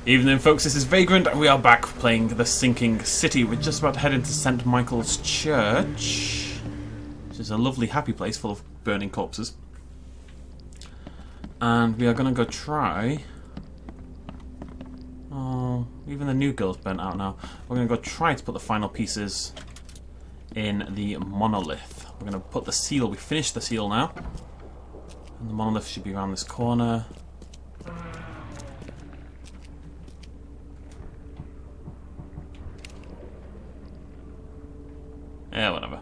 Evening, folks, this is Vagrant, and we are back playing The Sinking City. We're just about to head into St. Michael's Church, which is a lovely, happy place full of burning corpses. And we are going to go try... Oh, even the new girl's burnt out now. We're going to go try to put the final pieces in the monolith. We're going to put the seal, we finished the seal now. And the monolith should be around this corner. Yeah, whatever.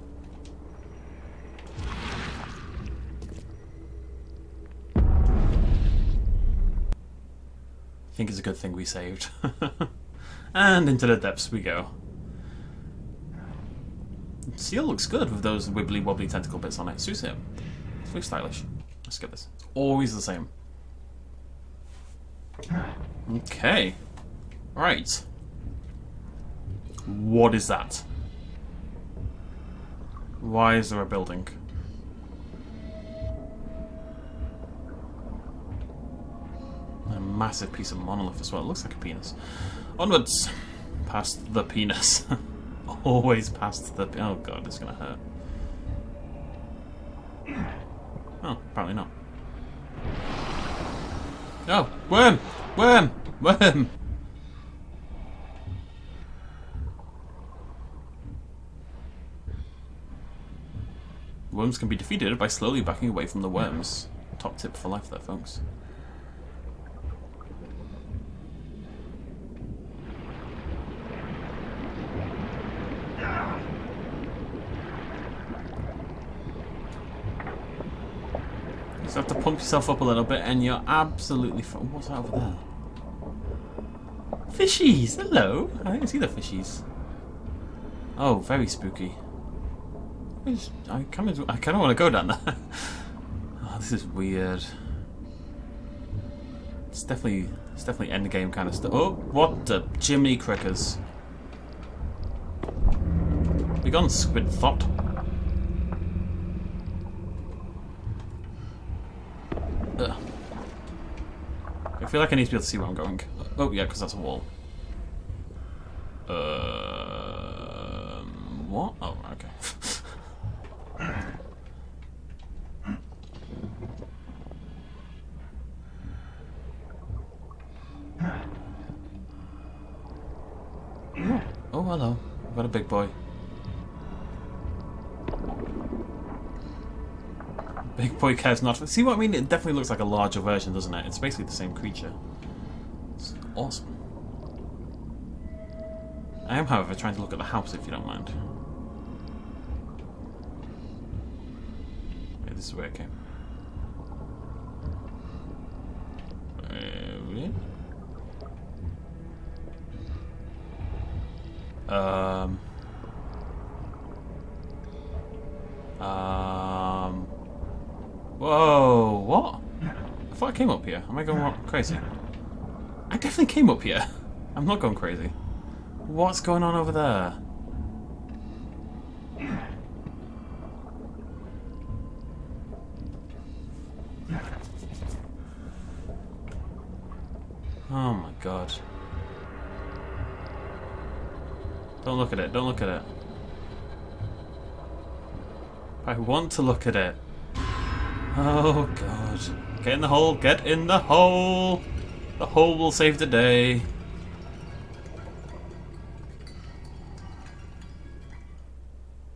I think it's a good thing we saved. And into the depths we go. The seal looks good with those wibbly wobbly tentacle bits on it. Suits him. It's very stylish. Let's get this. It's always the same. Okay. Right. What is that? Why is there a building? A massive piece of monolith as well. It looks like a penis. Onwards! Past the penis. Always past the... Oh god, it's gonna hurt. Oh, apparently not. Oh! Worm! Worm! Worm! Worms can be defeated by slowly backing away from the worms. Top tip for life there, folks. You just have to pump yourself up a little bit and you're absolutely fine. What's that over there? Fishies! Hello! I didn't see the fishies. Oh, very spooky. I kind of want to go down there. Oh, this is weird. It's definitely end game kind of stuff. Oh, what the Jiminy Crickers! Be gone, squid thought. Ugh. I feel like I need to be able to see where I'm going. Oh yeah, because that's a wall. What? Oh, okay. Oh, hello. I've got a big boy. Big boy cares not. See what I mean? It definitely looks like a larger version, doesn't it? It's basically the same creature. It's awesome. I am, however, trying to look at the house, if you don't mind. Okay, this is where I came. Really? Whoa, what? I thought I came up here. Am I going crazy? I definitely came up here. I'm not going crazy. What's going on over there? Oh my god. Don't look at it, don't look at it. I want to look at it. Oh god. Get in the hole, get in the hole! The hole will save the day.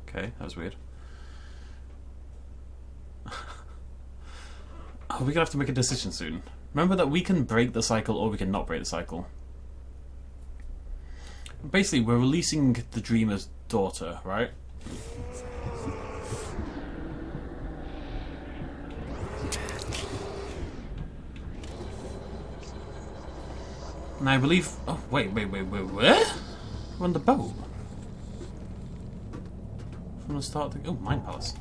Okay, that was weird. Oh, we're gonna have to make a decision soon. Remember that we can break the cycle or we can not break the cycle. Basically, we're releasing the dreamer's daughter, right? And I believe... Oh, wait, where? We're on the boat. From the start... Oh, Mind Palace.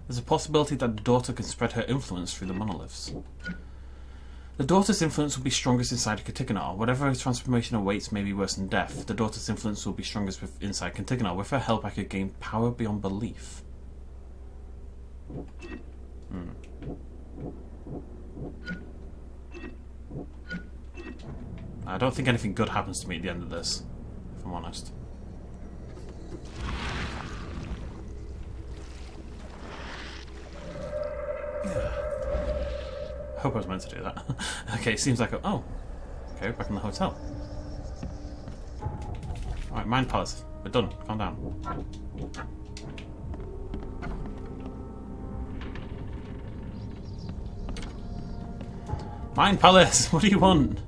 There's a possibility that the daughter can spread her influence through the monoliths. The daughter's influence will be strongest inside Katikinar. Whatever transformation awaits may be worse than death. The daughter's influence will be strongest inside Katikinar. With her help, I could gain power beyond belief. I don't think anything good happens to me at the end of this, if I'm honest. I hope I was meant to do that. Okay, seems like oh. Okay, back in the hotel. Alright, Mind Palace. We're done. Calm down. Mind Palace! What do you want?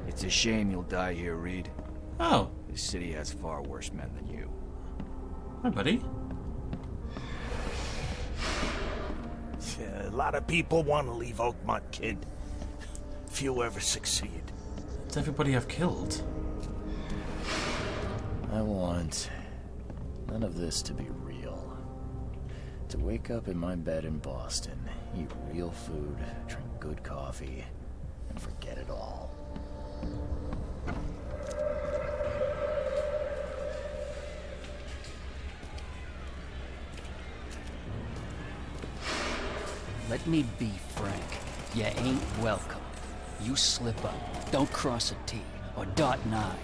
It's a shame you'll die here, Reed. Oh. This city has far worse men than you. Hi, buddy. Yeah, a lot of people want to leave Oakmont, kid. Few ever succeed. Does everybody have killed? I want none of this to be real. To wake up in my bed in Boston, eat real food, drink good coffee, and forget it all. Let me be frank. You ain't welcome. You slip up, don't cross a T or dot an I,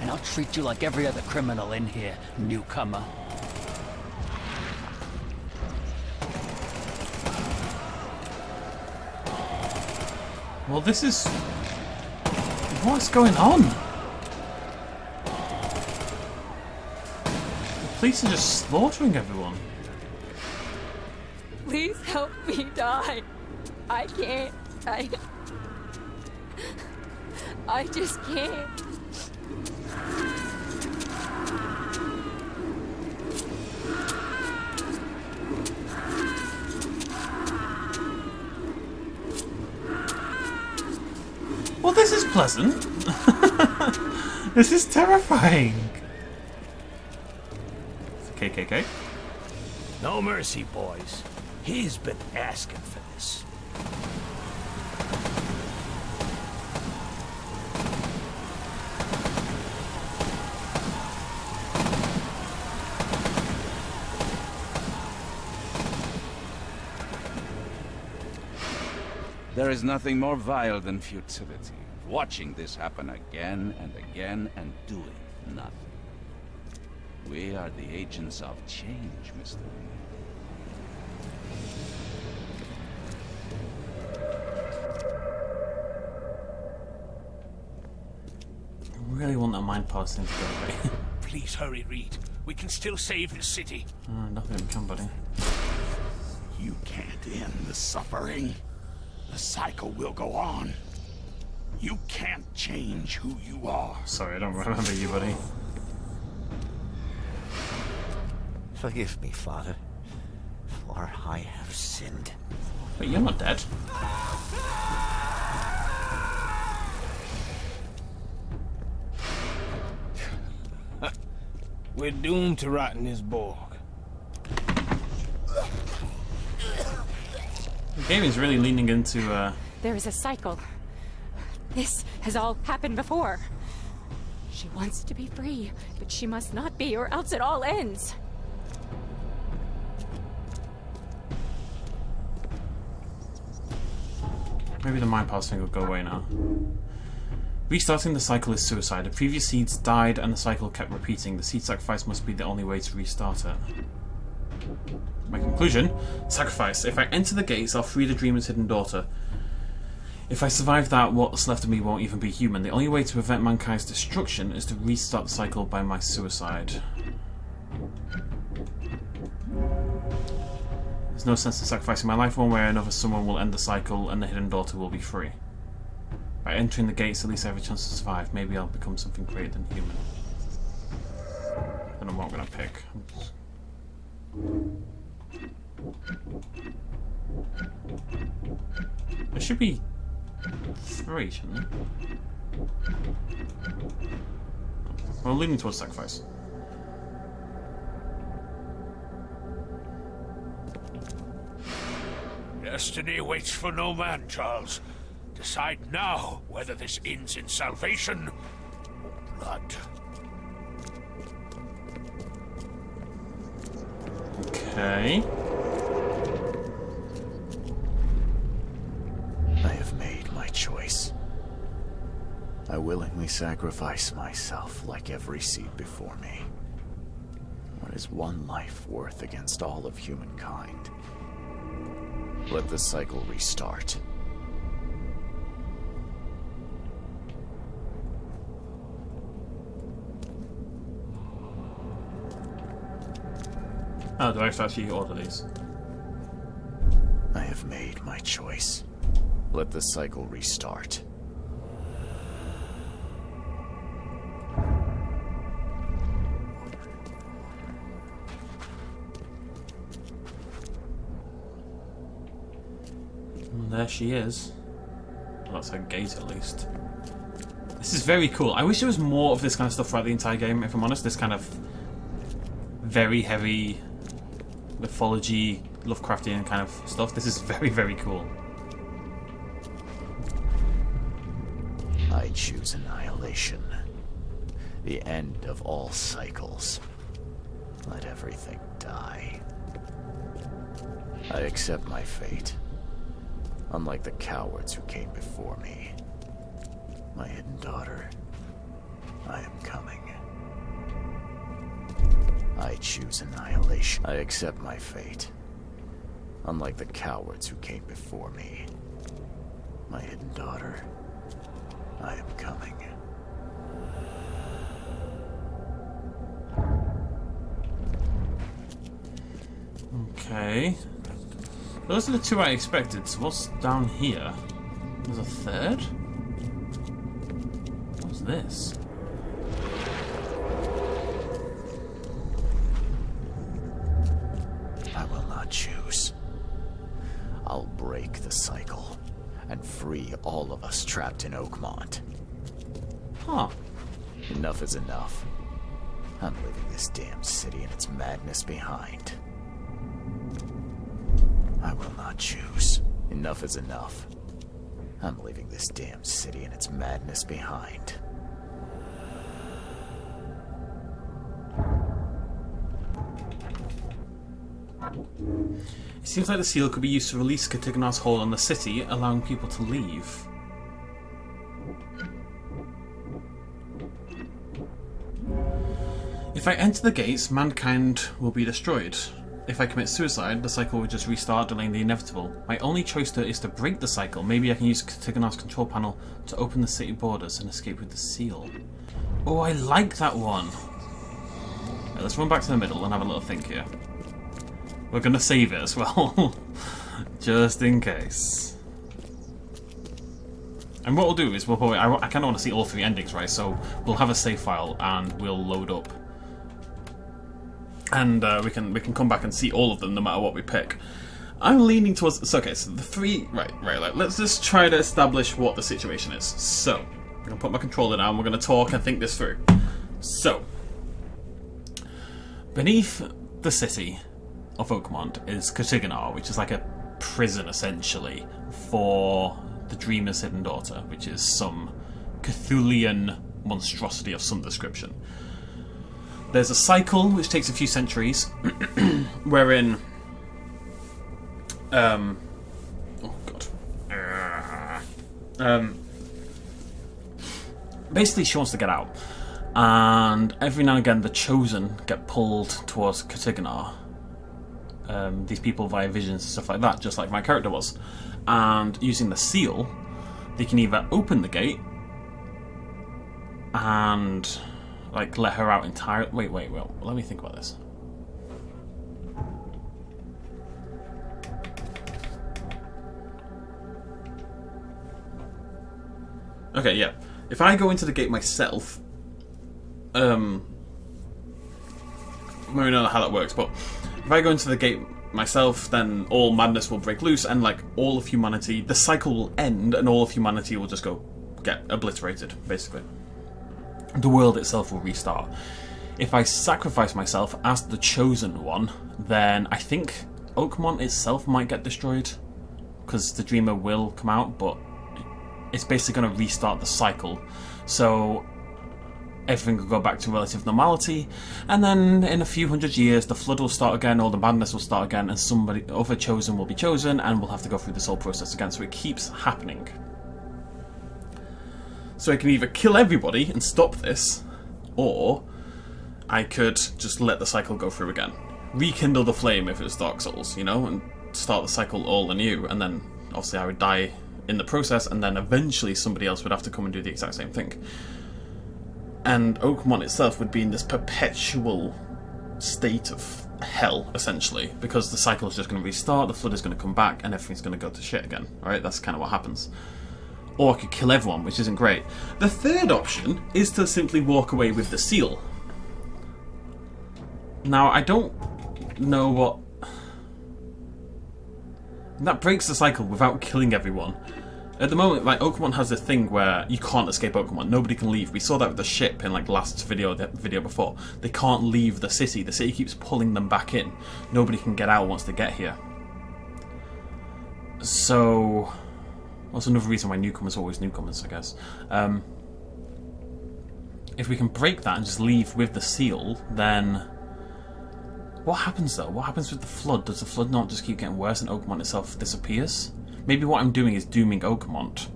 and I'll treat you like every other criminal in here, newcomer. Well, this is... What's going on? The police are just slaughtering everyone. Please help me die. I can't. I just can't. Well, this is pleasant. This is terrifying. KKK. No mercy, boys. He's been asking for this. There is nothing more vile than futility. Watching this happen again and again and doing nothing. We are the agents of change, Mr. Reed. I really want that Mind Palace thing to go away. Please hurry, Reed. We can still save the city. Nothing we can, buddy. You can't end the suffering. The cycle will go on. You can't change who you are. Sorry, I don't remember you, buddy. Forgive me, Father, for I have sinned. But you're not dead. We're doomed to rot in this Borg. The game is really leaning into, There is a cycle. This has all happened before. She wants to be free, but she must not be, or else it all ends. Maybe the Mind Palace thing will go away now. Restarting the cycle is suicide. The previous seeds died and the cycle kept repeating. The seed sacrifice must be the only way to restart it. My conclusion: sacrifice. If I enter the gates, I'll free the dreamer's hidden daughter. If I survive that, what's left of me won't even be human. The only way to prevent mankind's destruction is to restart the cycle by my suicide. There's no sense in sacrificing my life. One way or another, someone will end the cycle and the hidden daughter will be free. By entering the gates, at least I have a chance to survive. Maybe I'll become something greater than human. I don't know what I'm gonna pick. There should be 3, shouldn't there? Well, leaning towards sacrifice. Destiny waits for no man, Charles. Decide now whether this ends in salvation or blood. Okay. willingly sacrifice myself like every seed before me. What is one life worth against all of humankind? Let the cycle restart. Oh, do I have to actually order these? I have made my choice. Let the cycle restart. There she is. Well, that's her gate, at least. This is very cool. I wish there was more of this kind of stuff throughout the entire game, if I'm honest. This kind of very heavy mythology, Lovecraftian kind of stuff. This is very, very cool. I choose annihilation. The end of all cycles. Let everything die. I accept my fate. Unlike the cowards who came before me. My hidden daughter, I am coming. I choose annihilation. I accept my fate. Unlike the cowards who came before me. My hidden daughter, I am coming. Okay. Those are the two I expected, so what's down here? There's a third? What's this? I will not choose. I'll break the cycle and free all of us trapped in Oakmont. Huh. Enough is enough. I'm leaving this damn city and its madness behind. I will not choose. Enough is enough. I'm leaving this damn city and its madness behind. It seems like the seal could be used to release Cthulhu's hold on the city, allowing people to leave. If I enter the gates, mankind will be destroyed. If I commit suicide, the cycle will just restart, delaying the inevitable. My only choice is to break the cycle. Maybe I can use Cthulhu's control panel to open the city borders and escape with the seal. Oh, I like that one! Right, let's run back to the middle and have a little think here. We're going to save it as well, just in case. And what we'll do is, I kind of want to see all three endings, right? So we'll have a save file and we'll load up. And we can come back and see all of them no matter what we pick. I'm leaning towards... So, okay, so the three... Right, let's just try to establish what the situation is. So, I'm going to put my controller down, we're going to talk and think this through. So, beneath the city of Oakmont is Cthulhu, which is like a prison, essentially, for the Dreamer's hidden daughter, which is some Cthulhian monstrosity of some description. There's a cycle which takes a few centuries, wherein, oh god, basically she wants to get out, and every now and again the Chosen get pulled towards Cthulhu. These people via visions and stuff like that, just like my character was, and using the seal, they can either open the gate and like let her out entirely. Wait. Let me think about this. Okay, yeah. If I go into the gate myself, I don't know how that works, but if I go into the gate myself, then all madness will break loose, and like all of humanity, the cycle will end, and all of humanity will just get obliterated, basically. The world itself will restart. If I sacrifice myself as the Chosen One, then I think Oakmont itself might get destroyed, because the Dreamer will come out, but it's basically going to restart the cycle. So everything will go back to relative normality, and then in a few hundred years the flood will start again, all the madness will start again, and other Chosen will be chosen, and we'll have to go through this whole process again. So it keeps happening. So I can either kill everybody and stop this, or I could just let the cycle go through again. Rekindle the flame if it was Dark Souls, you know, and start the cycle all anew, and then obviously I would die in the process, and then eventually somebody else would have to come and do the exact same thing. And Oakmont itself would be in this perpetual state of hell, essentially, because the cycle is just going to restart, the flood is going to come back, and everything's going to go to shit again, right? That's kind of what happens. Or I could kill everyone, which isn't great. The third option is to simply walk away with the seal. Now, I don't know what... That breaks the cycle without killing everyone. At the moment, like, Oakmont has a thing where you can't escape Oakmont. Nobody can leave. We saw that with the ship in, like, last video, the video before. They can't leave the city. The city keeps pulling them back in. Nobody can get out once they get here. So... That's another reason why newcomers are always newcomers, I guess. If we can break that and just leave with the seal, then... What happens, though? What happens with the flood? Does the flood not just keep getting worse and Oakmont itself disappears? Maybe what I'm doing is dooming Oakmont,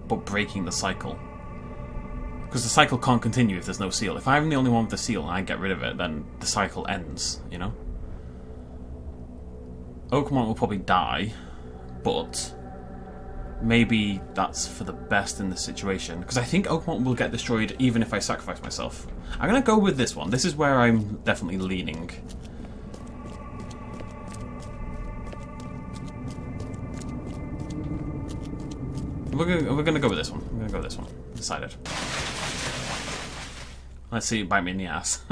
but breaking the cycle. Because the cycle can't continue if there's no seal. If I'm the only one with the seal and I get rid of it, then the cycle ends, you know? Oakmont will probably die, but maybe that's for the best in this situation. Because I think Oakmont will get destroyed even if I sacrifice myself. I'm going to go with this one. This is where I'm definitely leaning. We're gonna go with this one. I'm gonna go with this one. Decided. Let's see it bite me in the ass.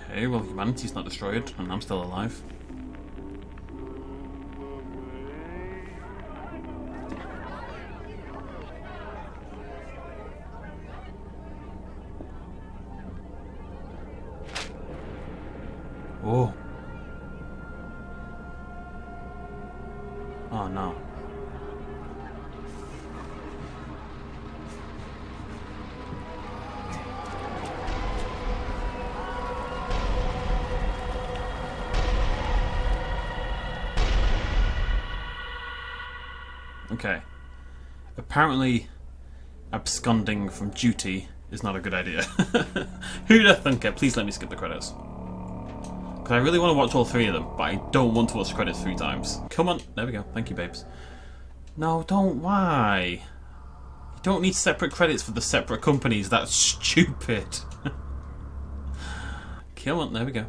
Okay, well, humanity's not destroyed, and I'm still alive. Oh. Oh no. Okay. Apparently, absconding from duty is not a good idea. Who'd have thunk it? Please let me skip the credits. Because I really want to watch all three of them, but I don't want to watch the credits 3 times. Come on. There we go. Thank you, babes. No, don't. Why? You don't need separate credits for the separate companies. That's stupid. Come on. There we go.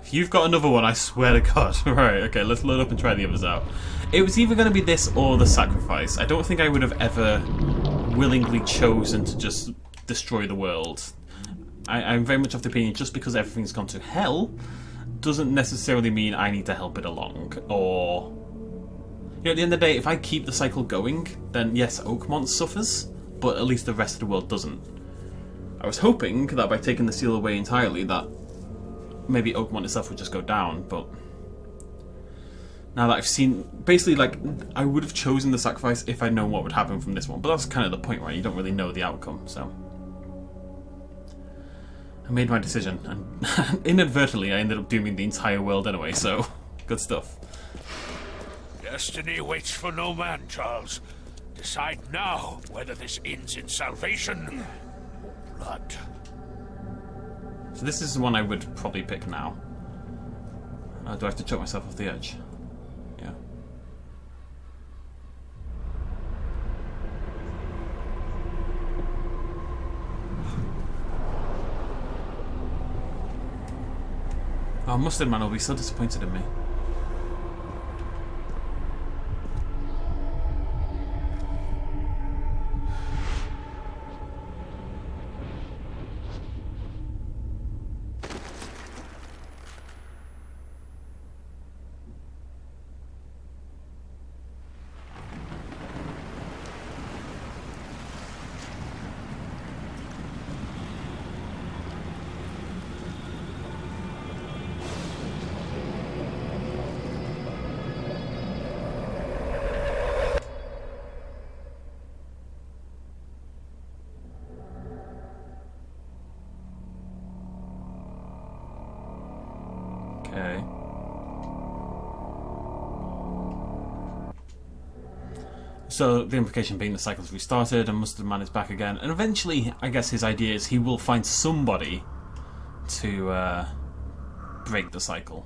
If you've got another one, I swear to God. Right, okay, let's load up and try the others out. It was either going to be this or the sacrifice. I don't think I would have ever willingly chosen to just destroy the world. I'm very much of the opinion just because everything's gone to hell doesn't necessarily mean I need to help it along. Or, you know, at the end of the day, if I keep the cycle going, then yes, Oakmont suffers, but at least the rest of the world doesn't. I was hoping that by taking the seal away entirely, that maybe Oakmont itself would just go down, but now that I've seen, basically, like, I would have chosen the sacrifice if I'd known what would happen from this one, but that's kind of the point, right? You don't really know the outcome, so I made my decision, and inadvertently I ended up dooming the entire world anyway, so good stuff. Destiny waits for no man, Charles. Decide now whether this ends in salvation or blood. So this is the one I would probably pick now. Do I have to choke myself off the edge? Yeah. Oh, Mustard Man will be so disappointed in me. Okay. So the implication being the cycle's restarted and Mustard Man is back again, and eventually, I guess his idea is he will find somebody to break the cycle.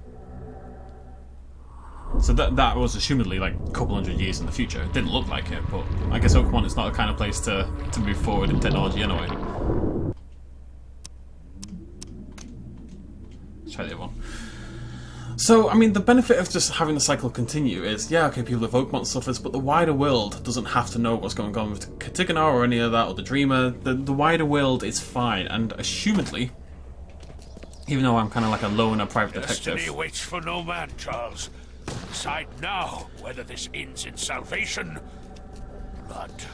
So that was assumedly like a couple hundred years in the future. It didn't look like it, but I guess Oakmont is not the kind of place to move forward in technology anyway. Let's try the other one. So, I mean, the benefit of just having the cycle continue is, yeah, okay, people of Oakmont suffers, but the wider world doesn't have to know what's going on with Katigana or any of that, or the Dreamer. The wider world is fine, and assumedly, even though I'm kind of like a loner private detective... Destiny waits for no man, Charles. Decide now whether this ends in salvation or blood.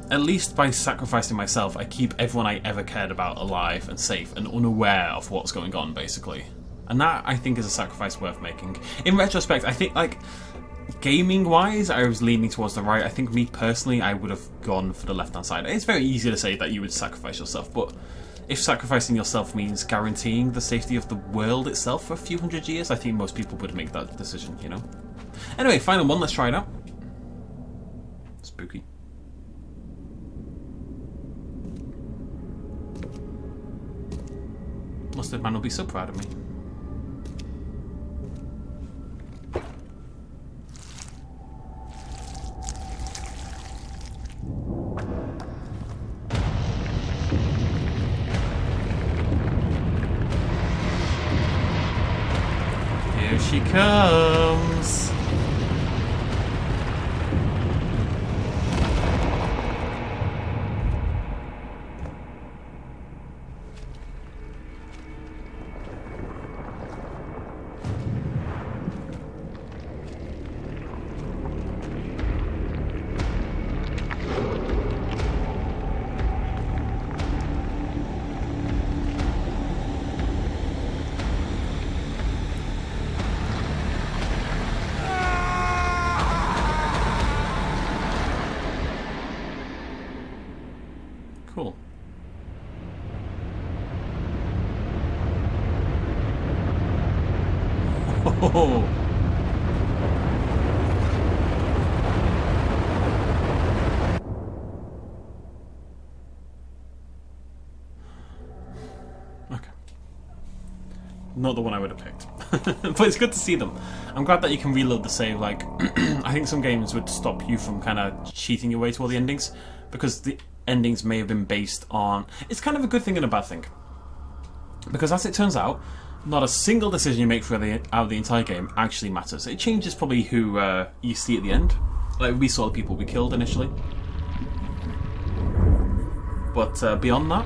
At least by sacrificing myself, I keep everyone I ever cared about alive and safe and unaware of what's going on, basically. And that, I think, is a sacrifice worth making. In retrospect, I think, like, gaming-wise, I was leaning towards the right. I think, me personally, I would have gone for the left-hand side. It's very easy to say that you would sacrifice yourself, but if sacrificing yourself means guaranteeing the safety of the world itself for a few hundred years, I think most people would make that decision, you know? Anyway, final one, let's try it out. Spooky. Mustard Man will be so proud of me. Here she comes. Cool. Oh. Okay. Not the one I would have picked. But it's good to see them. I'm glad that you can reload the save. Like, I think some games would stop you from kind of cheating your way to all the endings, because the endings may have been based on... It's kind of a good thing and a bad thing. Because as it turns out, not a single decision you make out of the entire game actually matters. It changes probably who you see at the end. Like, we saw the people we killed initially. But beyond that,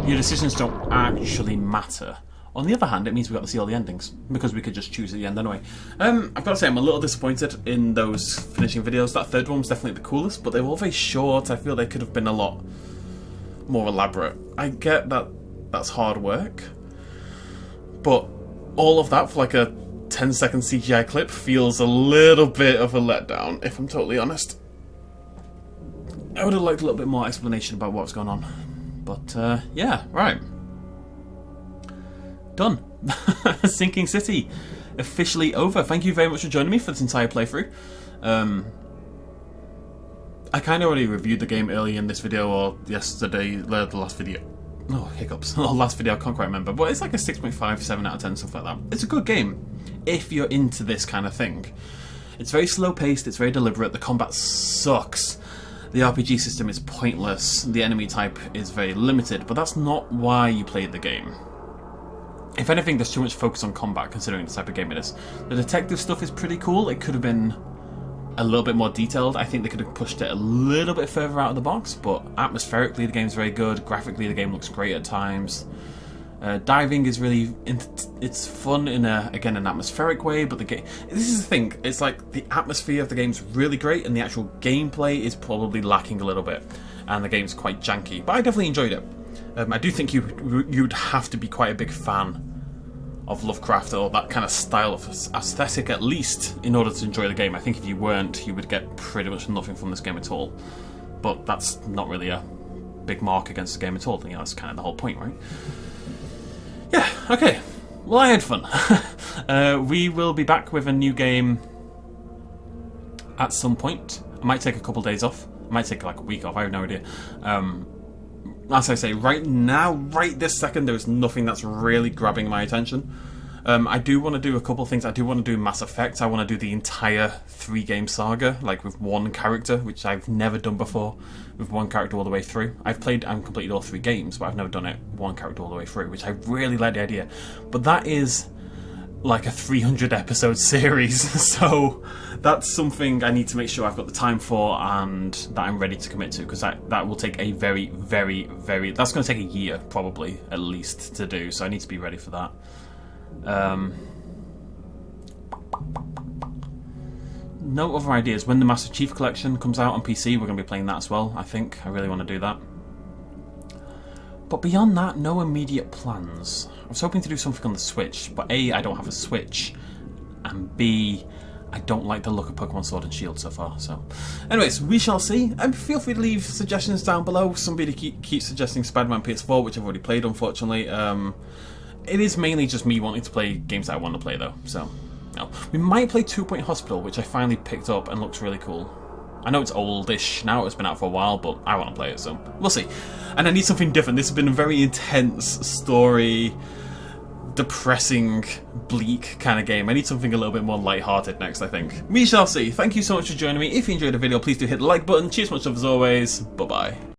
your decisions don't actually matter. On the other hand, it means we got to see all the endings, because we could just choose at the end anyway. I've got to say, I'm a little disappointed in those finishing videos. That third one was definitely the coolest, but they were all very short. I feel they could have been a lot more elaborate. I get that that's hard work, but all of that for like a 10-second CGI clip feels a little bit of a letdown, if I'm totally honest. I would have liked a little bit more explanation about what's going on. But, yeah, right. Done. Sinking City. Officially over. Thank you very much for joining me for this entire playthrough. I kind of already reviewed the game early in this video, or yesterday, the last video. Oh, hiccups. The last video, I can't quite remember. But it's like a 6.5, 7 out of 10, stuff like that. It's a good game, if you're into this kind of thing. It's very slow-paced, it's very deliberate, the combat sucks. The RPG system is pointless, the enemy type is very limited, but that's not why you played the game. If anything, there's too much focus on combat, considering the type of game it is. The detective stuff is pretty cool. It could have been a little bit more detailed. I think they could have pushed it a little bit further out of the box, but atmospherically the game's very good. Graphically the game looks great at times. Diving is really... it's fun in, again, an atmospheric way, but the game... This is the thing. It's like the atmosphere of the game's really great, and the actual gameplay is probably lacking a little bit, and the game's quite janky. But I definitely enjoyed it. I do think you'd have to be quite a big fan of Lovecraft, or that kind of style of aesthetic at least, in order to enjoy the game. I think if you weren't, you would get pretty much nothing from this game at all. But that's not really a big mark against the game at all. You know, that's kind of the whole point, right? Yeah, okay. Well, I had fun. We will be back with a new game at some point. I might take a couple days off. I might take like a week off. I have no idea. As I say, right now, right this second, there is nothing that's really grabbing my attention. I do want to do a couple of things. I do want to do Mass Effect. I want to do the entire 3-game saga, like with one character, which I've never done before, with one character all the way through. I've completed all 3 games, but I've never done it one character all the way through, which I really like the idea. But that is like a 300 episode series, so that's something I need to make sure I've got the time for and that I'm ready to commit to, because that will take a very, very, very... That's going to take a year, probably, at least, to do, so I need to be ready for that. No other ideas. When the Master Chief Collection comes out on PC, we're going to be playing that as well, I think. I really want to do that. But beyond that, no immediate plans. I was hoping to do something on the Switch, but A, I don't have a Switch, and B, I don't like the look of Pokemon Sword and Shield so far, so... Anyways, we shall see. And feel free to leave suggestions down below. Somebody keeps suggesting Spider-Man PS4, which I've already played, unfortunately. It is mainly just me wanting to play games that I want to play, though, so... No. We might play 2 Point Hospital, which I finally picked up and looks really cool. I know it's oldish now, it's been out for a while, but I want to play it, so we'll see. And I need something different. This has been a very intense story, depressing, bleak kind of game. I need something a little bit more lighthearted next, I think. We shall see. Thank you so much for joining me. If you enjoyed the video, please do hit the like button. Cheers much love as always. Bye-bye.